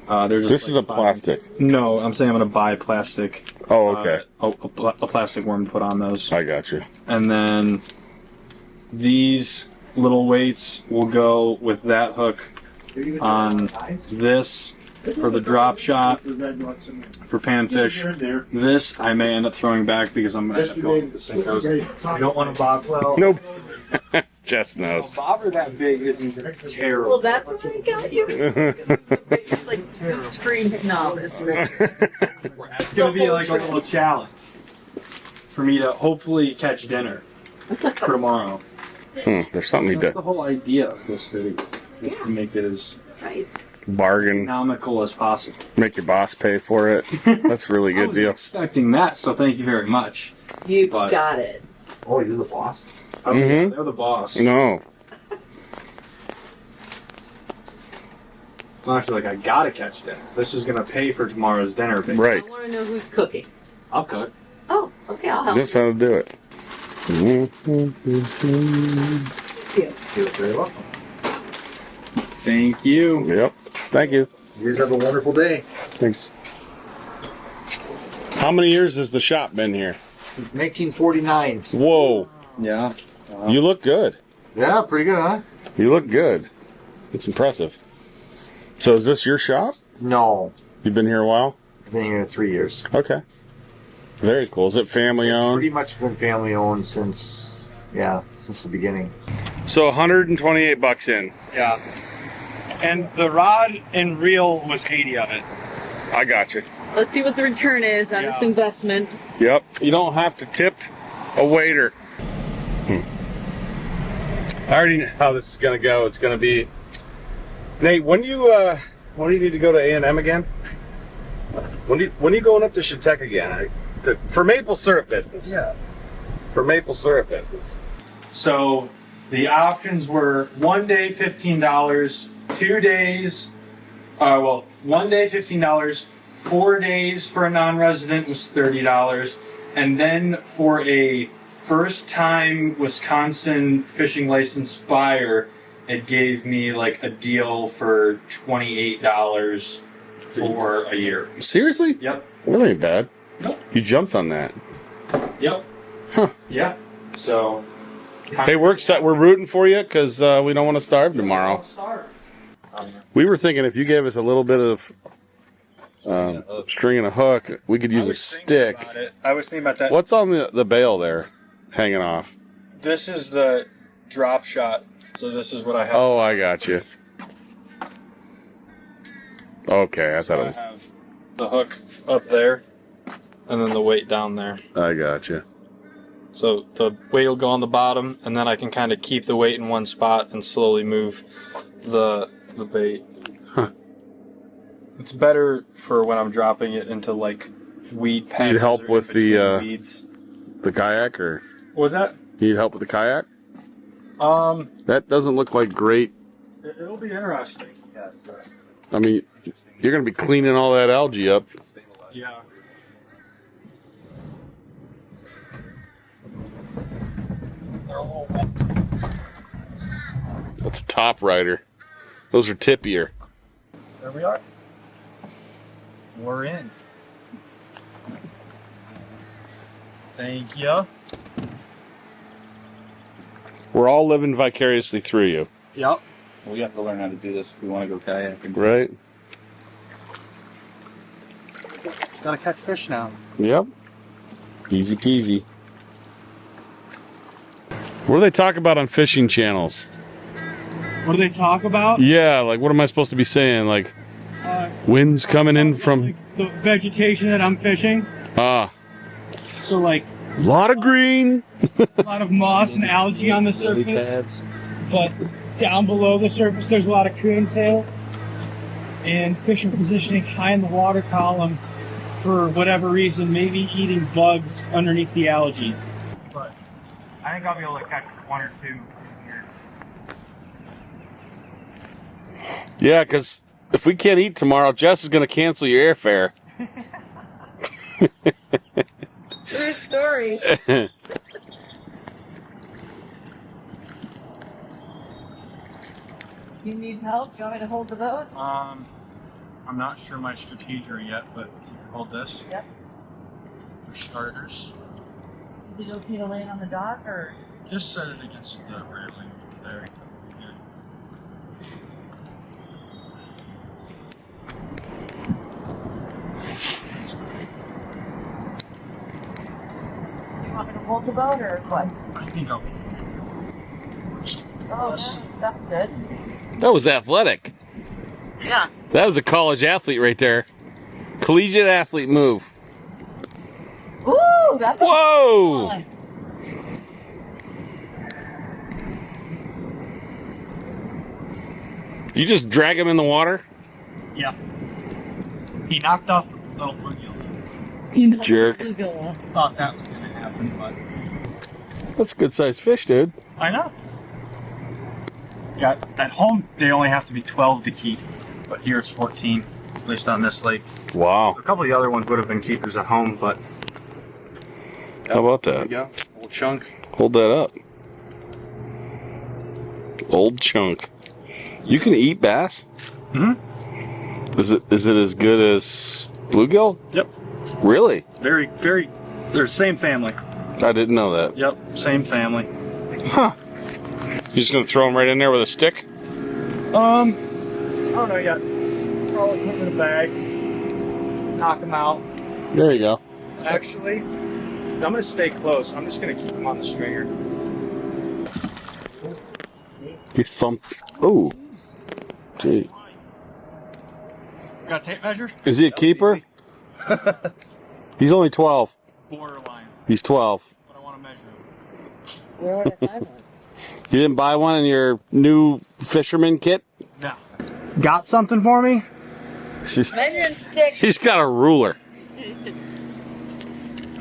They're just This like is a 5 plastic. No, I'm saying I'm gonna buy plastic. Oh, okay. A plastic worm to put on those, I got you. and then these little weights will go with that hook on this for the drop shot for panfish. This I may end up throwing back because I'm gonna end up going with the Cincos. You don't want to bob well. Nope. Jess knows. A bobber that big isn't terrible. Well, that's what I got you. It's like the screams novice. It's gonna be like a little challenge for me to hopefully catch dinner for tomorrow. There's something you That's do. the whole idea of this video, is to make it as Right. Bargain. economical as possible. Make your boss pay for it. That's a really I good wasn't deal. expecting that, so thank you very much. You But- got it. Oh, you're the boss. Oh, yeah, they're the boss. No. I'm actually like, I gotta catch dinner. This is gonna pay for tomorrow's dinner. Babe. Right. I want to know who's cooking. I'll cook. Oh, okay, I'll help. That's how to do it. you. You're very welcome. Thank you. Yep. Thank you. You guys have a wonderful day. Thanks. How many years has the shop been here? It's 1949. Whoa. Yeah. You look good. Yeah, pretty good, huh? You look good. It's impressive. So is this your shop? No. You've been here a while? I've been here 3 years. Okay. Very cool. Is it family owned? Pretty much been family owned since the beginning. So 128 bucks in. Yeah. And the rod and reel was 80 of it. I got you. Let's see what the return is on this Yeah. investment. Yep. You don't have to tip a waiter. I already know how this is going to go. It's going to be... Nate, when do you need to go to A&M again? When are you going up to Chetek again? For maple syrup business. Yeah. For maple syrup business. So the options were 1 day $15, 2 days, 1 day $15, 4 days for a non-resident was $30, and then for a first-time Wisconsin fishing license buyer, it gave me like a deal for $28 for a year. Seriously? Yep. That ain't bad. You jumped on that. Yep. Huh. Yeah. So. Hey, we're rooting for you because we don't want to starve tomorrow. We were thinking if you gave us a little bit of string and a hook, we could use a stick. I was thinking about that. What's on the bail there hanging off? This is the drop shot. So this is what I have. Oh, I got you. Okay, I thought I it was... have the hook up there, and then the weight down there. I got you. So the weight will go on the bottom, and then I can kind of keep the weight in one spot and slowly move the bait. Huh. It's better for when I'm dropping it into like weed patches. Need help or with in between the, weeds. The kayak, or What was that? you need help with the kayak? That doesn't look like great. It'll be interesting. I mean, you're going to be cleaning all that algae up. Yeah. That's a top rider. Those are tippier. There we are. We're in. Thank you. We're all living vicariously through you. Yep. We have to learn how to do this if we want to go kayaking. Right? Just gotta catch fish now. Yep. Easy peasy. What do they talk about on fishing channels? What do they talk about? Yeah, like what am I supposed to be saying? Like winds coming in from The vegetation that I'm fishing. So like a lot of green. a lot of moss and algae on the surface. But down below the surface there's a lot of coontail. And fish are positioning high in the water column for whatever reason, maybe eating bugs underneath the algae. But I think I'll be able to catch one or two here. Yeah, because if we can't eat tomorrow, Jess is going to cancel your airfare. True story. You need help? You want me to hold the boat? I'm not sure my strategy yet, but you can hold this Yep. for starters. Is it okay to land on the dock or? Just set it against the railing there. Good. You want me to hold the boat or what? I think I'll Oh, that's good. That was athletic. Yeah. That was a college athlete right there. Collegiate athlete move. Ooh, that's Whoa! fun. You just drag him in the water? Yeah. He knocked off the little bluegill. Jerk. Thought that was gonna happen, but That's a good sized fish, dude. I know. Yeah, at home they only have to be 12 to keep, but here it's 14, at least on this lake. Wow. A couple of the other ones would have been keepers at home, but How about that? yeah, old chunk. Hold that up. Old chunk. You can eat bass? Mm-hmm. Is it as good as bluegill? Yep. Really? Very, they're same family. I didn't know that. Yep, same family. Huh. You just gonna throw them right in there with a stick? I don't know yet. Probably put them in a bag, knock them out. There you go. Actually, I'm gonna stay close. I'm just gonna keep them on the stringer. You thump. Oh. Gee. Got a tape measure? Is he a keeper? He's only 12. Borderline, He's 12. but I want to measure them. Where would I find one? You didn't buy one in your new fisherman kit? No. Got something for me? Measuring stick. He's got a ruler.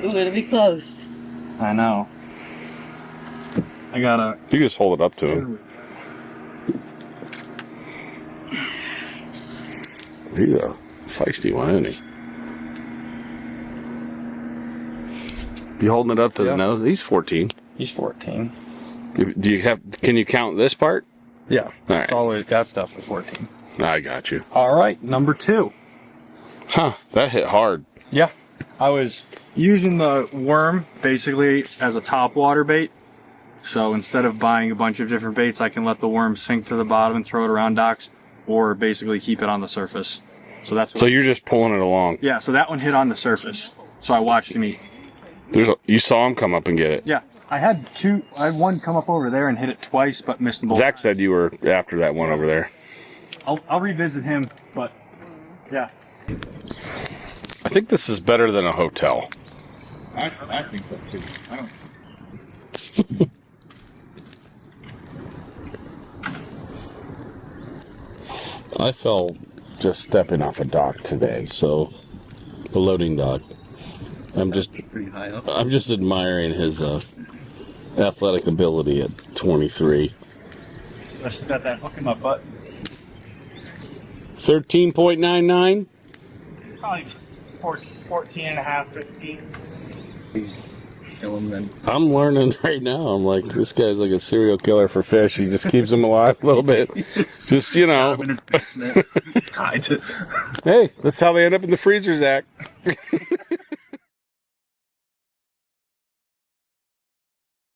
Ooh, it'll be close. I know. I gotta. You just hold it up to him. He's a feisty one, isn't he? You holding it up to the nose? He's 14. He's 14. Do you have? Can you count this part? Yeah. All right. That's all we've got stuff for 14. I got you. All right, number 2. Huh? That hit hard. Yeah. I was using the worm basically as a top water bait. So instead of buying a bunch of different baits, I can let the worm sink to the bottom and throw it around docks, or basically keep it on the surface. So that's what, So you're just pulling it along. yeah. So that one hit on the surface. So I watched him eat. You saw him come up and get it. Yeah. I had one come up over there and hit it twice, but missed them both. Zach said you were after that one over there. I'll revisit him, but yeah. I think this is better than a hotel. I think so too. I don't. I fell just stepping off a dock today, so a loading dock. I'm just Pretty high up. I'm just admiring his athletic ability at 23. I still got that hook in my butt. 13.99. Probably 14 and a half, 15. Kill him then. I'm learning right now. I'm like, this guy's like a serial killer for fish. He just keeps them alive a little bit. Just, you know. I'm in his basement, tied to. Hey, that's how they end up in the freezer, Zach.